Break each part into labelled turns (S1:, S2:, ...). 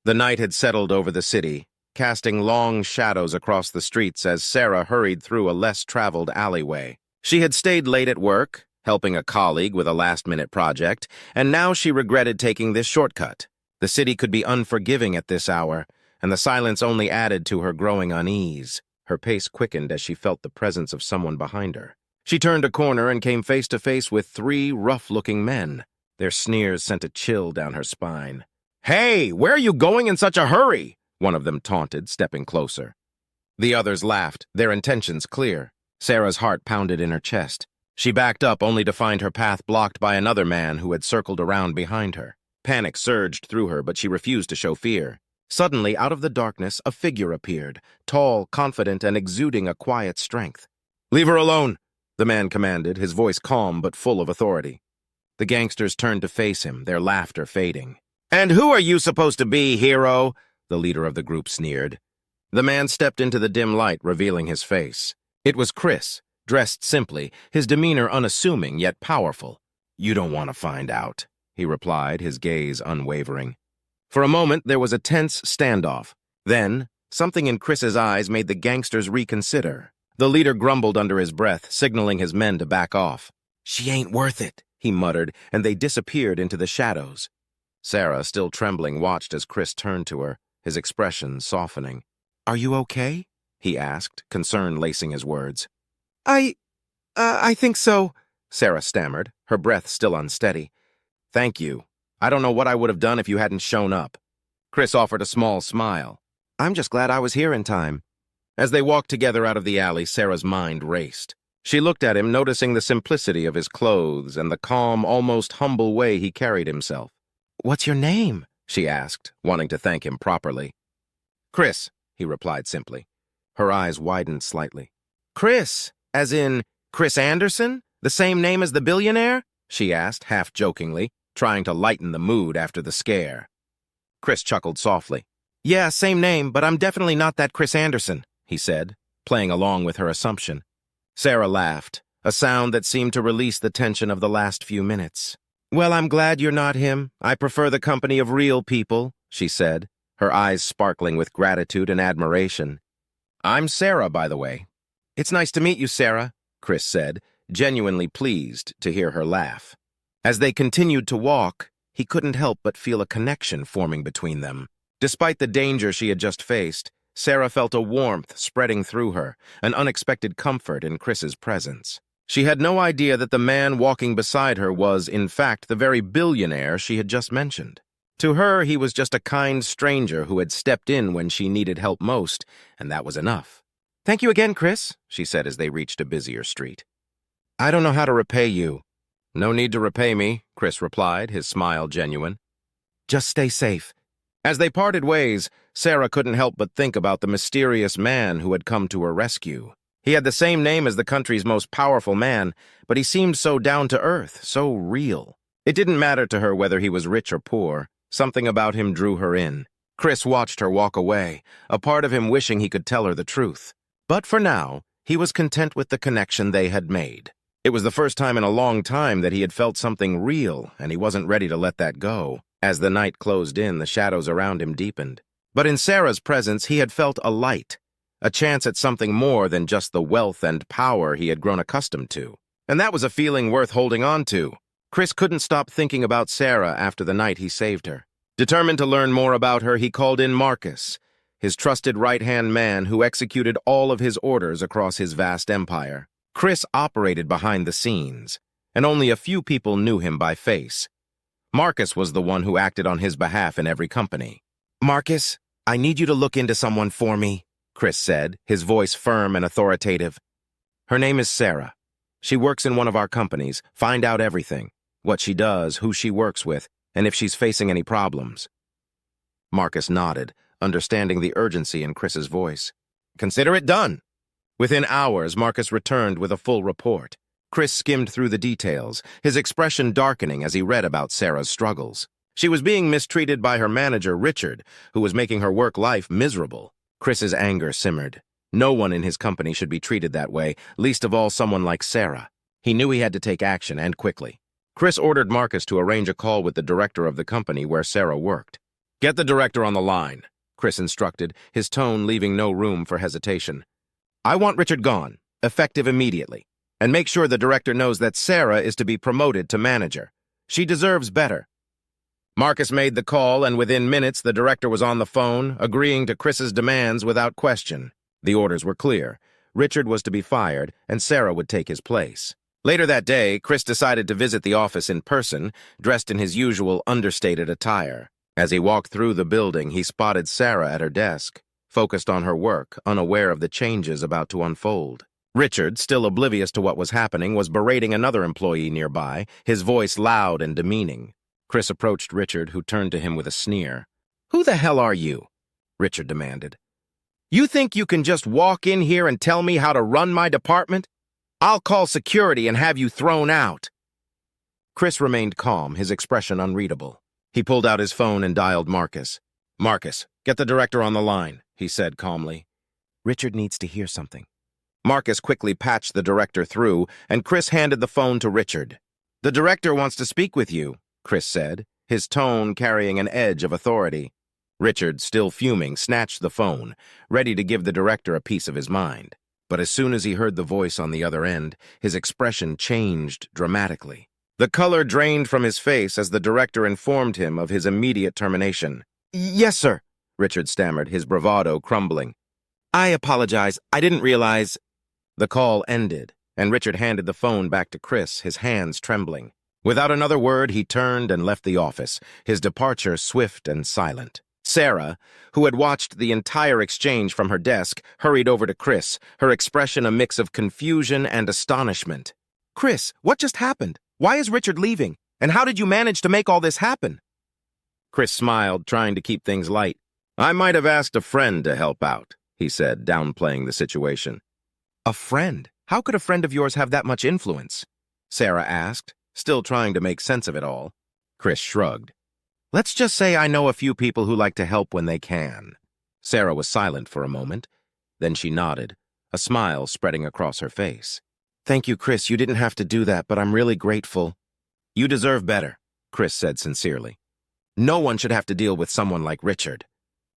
S1: The night had settled over the city, casting long shadows across the streets as Sarah hurried through a less-traveled alleyway. She had stayed late at work, helping a colleague with a last-minute project, and now she regretted taking this shortcut. The city could be unforgiving at this hour, and the silence only added to her growing unease. Her pace quickened as she felt the presence of someone behind her. She turned a corner and came face to face with three rough-looking men. Their sneers sent a chill down her spine. "Hey, where are you going in such a hurry?" one of them taunted, stepping closer. The others laughed, their intentions clear. Sarah's heart pounded in her chest. She backed up only to find her path blocked by another man who had circled around behind her. Panic surged through her, but she refused to show fear. Suddenly, out of the darkness, a figure appeared, tall, confident, and exuding a quiet strength. "Leave her alone," the man commanded, his voice calm but full of authority. The gangsters turned to face him, their laughter fading. "And who are you supposed to be, hero?" the leader of the group sneered. The man stepped into the dim light, revealing his face. It was Chris, dressed simply, his demeanor unassuming yet powerful. "You don't want to find out," he replied, his gaze unwavering. For a moment, there was a tense standoff. Then, something in Chris's eyes made the gangsters reconsider. The leader grumbled under his breath, signaling his men to back off. "She ain't worth it," he muttered, and they disappeared into the shadows. Sarah, still trembling, watched as Chris turned to her, his expression softening. "Are you okay?" he asked, concern lacing his words. I think so," Sarah stammered, her breath still unsteady. "Thank you. I don't know what I would have done if you hadn't shown up." Chris offered a small smile. "I'm just glad I was here in time." As they walked together out of the alley, Sarah's mind raced. She looked at him, noticing the simplicity of his clothes and the calm, almost humble way he carried himself. "What's your name?" she asked, wanting to thank him properly. "Chris," he replied simply. Her eyes widened slightly. "Chris, as in Chris Anderson? The same name as the billionaire?" she asked, half jokingly, trying to lighten the mood after the scare. Chris chuckled softly. "Yeah, same name, but I'm definitely not that Chris Anderson," he said, playing along with her assumption. Sarah laughed, a sound that seemed to release the tension of the last few minutes. "Well, I'm glad you're not him. I prefer the company of real people," she said, her eyes sparkling with gratitude and admiration. "I'm Sarah, by the way." "It's nice to meet you, Sarah," Chris said, genuinely pleased to hear her laugh. As they continued to walk, he couldn't help but feel a connection forming between them. Despite the danger she had just faced, Sarah felt a warmth spreading through her, an unexpected comfort in Chris's presence. She had no idea that the man walking beside her was, in fact, the very billionaire she had just mentioned. To her, he was just a kind stranger who had stepped in when she needed help most, and that was enough. "Thank you again, Chris," she said as they reached a busier street. "I don't know how to repay you." "No need to repay me," Chris replied, his smile genuine. "Just stay safe." As they parted ways, Sarah couldn't help but think about the mysterious man who had come to her rescue. He had the same name as the country's most powerful man, but he seemed so down-to-earth, so real. It didn't matter to her whether he was rich or poor. Something about him drew her in. Chris watched her walk away, a part of him wishing he could tell her the truth. But for now, he was content with the connection they had made. It was the first time in a long time that he had felt something real, and he wasn't ready to let that go. As the night closed in, the shadows around him deepened. But in Sarah's presence, he had felt a light, a chance at something more than just the wealth and power he had grown accustomed to. And that was a feeling worth holding on to. Chris couldn't stop thinking about Sarah after the night he saved her. Determined to learn more about her, he called in Marcus, his trusted right-hand man who executed all of his orders across his vast empire. Chris operated behind the scenes, and only a few people knew him by face. Marcus was the one who acted on his behalf in every company. "Marcus, I need you to look into someone for me," Chris said, his voice firm and authoritative. "Her name is Sarah. She works in one of our companies. Find out everything. What she does, who she works with, and if she's facing any problems." Marcus nodded, understanding the urgency in Chris's voice. "Consider it done." Within hours, Marcus returned with a full report. Chris skimmed through the details, his expression darkening as he read about Sarah's struggles. She was being mistreated by her manager, Richard, who was making her work life miserable. Chris's anger simmered. No one in his company should be treated that way, least of all someone like Sarah. He knew he had to take action, and quickly. Chris ordered Marcus to arrange a call with the director of the company where Sarah worked. Get the director on the line, Chris instructed, his tone leaving no room for hesitation. I want Richard gone, effective immediately. And make sure the director knows that Sarah is to be promoted to manager. She deserves better. Marcus made the call, and within minutes the director was on the phone, agreeing to Chris's demands without question. The orders were clear. Richard was to be fired, and Sarah would take his place. Later that day, Chris decided to visit the office in person, dressed in his usual understated attire. As he walked through the building, he spotted Sarah at her desk, focused on her work, unaware of the changes about to unfold. Richard, still oblivious to what was happening, was berating another employee nearby, his voice loud and demeaning. Chris approached Richard, who turned to him with a sneer. "Who the hell are you?" Richard demanded. "You think you can just walk in here and tell me how to run my department? I'll call security and have you thrown out." Chris remained calm, his expression unreadable. He pulled out his phone and dialed Marcus. "Marcus, get the director on the line," he said calmly. "Richard needs to hear something." Marcus quickly patched the director through, and Chris handed the phone to Richard. "The director wants to speak with you," Chris said, his tone carrying an edge of authority. Richard, still fuming, snatched the phone, ready to give the director a piece of his mind. But as soon as he heard the voice on the other end, his expression changed dramatically. The color drained from his face as the director informed him of his immediate termination. "Yes, sir," Richard stammered, his bravado crumbling. "I apologize. I didn't realize—" The call ended, and Richard handed the phone back to Chris, his hands trembling. Without another word, he turned and left the office, his departure swift and silent. Sarah, who had watched the entire exchange from her desk, hurried over to Chris, her expression a mix of confusion and astonishment. "Chris, what just happened? Why is Richard leaving? And how did you manage to make all this happen?" Chris smiled, trying to keep things light. "I might have asked a friend to help out," he said, downplaying the situation. "A friend? How could a friend of yours have that much influence?" Sarah asked, still trying to make sense of it all. Chris shrugged. "Let's just say I know a few people who like to help when they can." Sarah was silent for a moment. Then she nodded, a smile spreading across her face. "Thank you, Chris. You didn't have to do that, but I'm really grateful." "You deserve better," Chris said sincerely. "No one should have to deal with someone like Richard."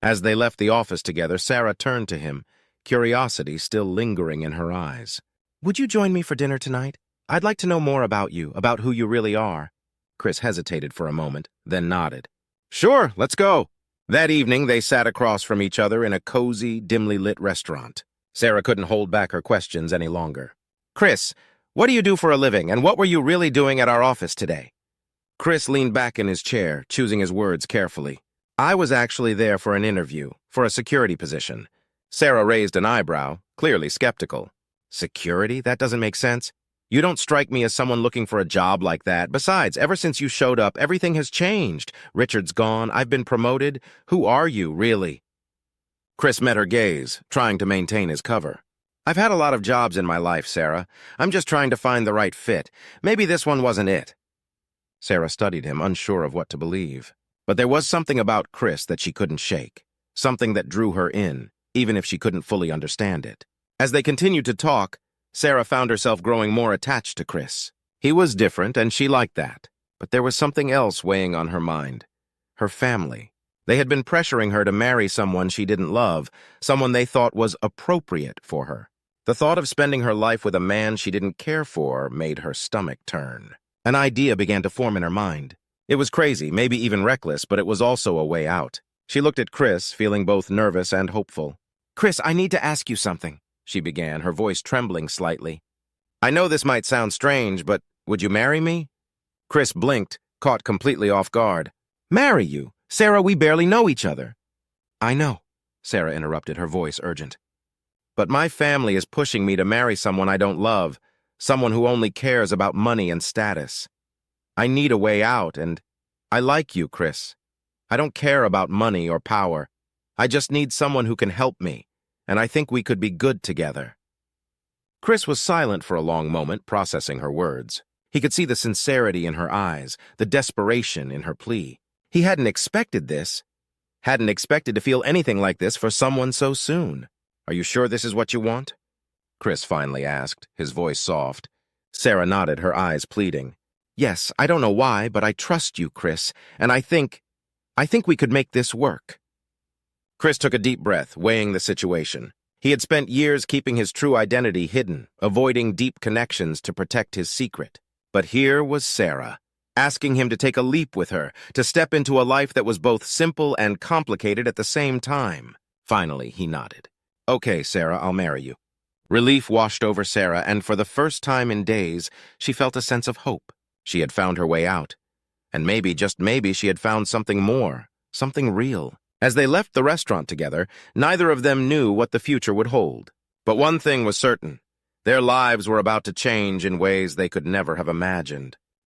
S1: As they left the office together, Sarah turned to him, curiosity still lingering in her eyes. "Would you join me for dinner tonight? I'd like to know more about you, about who you really are." Chris hesitated for a moment, then nodded. "Sure, let's go." That evening, they sat across from each other in a cozy, dimly lit restaurant. Sarah couldn't hold back her questions any longer. "Chris, what do you do for a living, and what were you really doing at our office today?" Chris leaned back in his chair, choosing his words carefully. "I was actually there for an interview, for a security position." Sarah raised an eyebrow, clearly skeptical. "Security? That doesn't make sense. You don't strike me as someone looking for a job like that. Besides, ever since you showed up, everything has changed. Richard's gone. I've been promoted. Who are you, really?" Chris met her gaze, trying to maintain his cover. "I've had a lot of jobs in my life, Sarah. I'm just trying to find the right fit. Maybe this one wasn't it." Sarah studied him, unsure of what to believe. But there was something about Chris that she couldn't shake, something that drew her in, even if she couldn't fully understand it. As they continued to talk, Sarah found herself growing more attached to Chris. He was different, and she liked that. But there was something else weighing on her mind. Her family. They had been pressuring her to marry someone she didn't love, someone they thought was appropriate for her. The thought of spending her life with a man she didn't care for made her stomach turn. An idea began to form in her mind. It was crazy, maybe even reckless, but it was also a way out. She looked at Chris, feeling both nervous and hopeful. "Chris, I need to ask you something," she began, her voice trembling slightly. "I know this might sound strange, but would you marry me?" Chris blinked, caught completely off guard. "Marry you? Sarah, we barely know each other." "I know," Sarah interrupted, her voice urgent. "But my family is pushing me to marry someone I don't love, someone who only cares about money and status. I need a way out, and I like you, Chris. I don't care about money or power. I just need someone who can help me, and I think we could be good together." Chris was silent for a long moment, processing her words. He could see the sincerity in her eyes, the desperation in her plea. He hadn't expected this. Hadn't expected to feel anything like this for someone so soon. "Are you sure this is what you want?" Chris finally asked, his voice soft. Sarah nodded, her eyes pleading. "Yes, I don't know why, but I trust you, Chris, and I think I think we could make this work. Chris took a deep breath, weighing the situation. He had spent years keeping his true identity hidden, avoiding deep connections to protect his secret. But here was Sarah, asking him to take a leap with her, to step into a life that was both simple and complicated at the same time. Finally, he nodded. Okay, Sarah, I'll marry you. Relief washed over Sarah, and for the first time in days, she felt a sense of hope. She had found her way out. And maybe, just maybe, she had found something more, something real. As they left the restaurant together, neither of them knew what the future would hold. But one thing was certain. Their lives were about to change in ways they could never have imagined.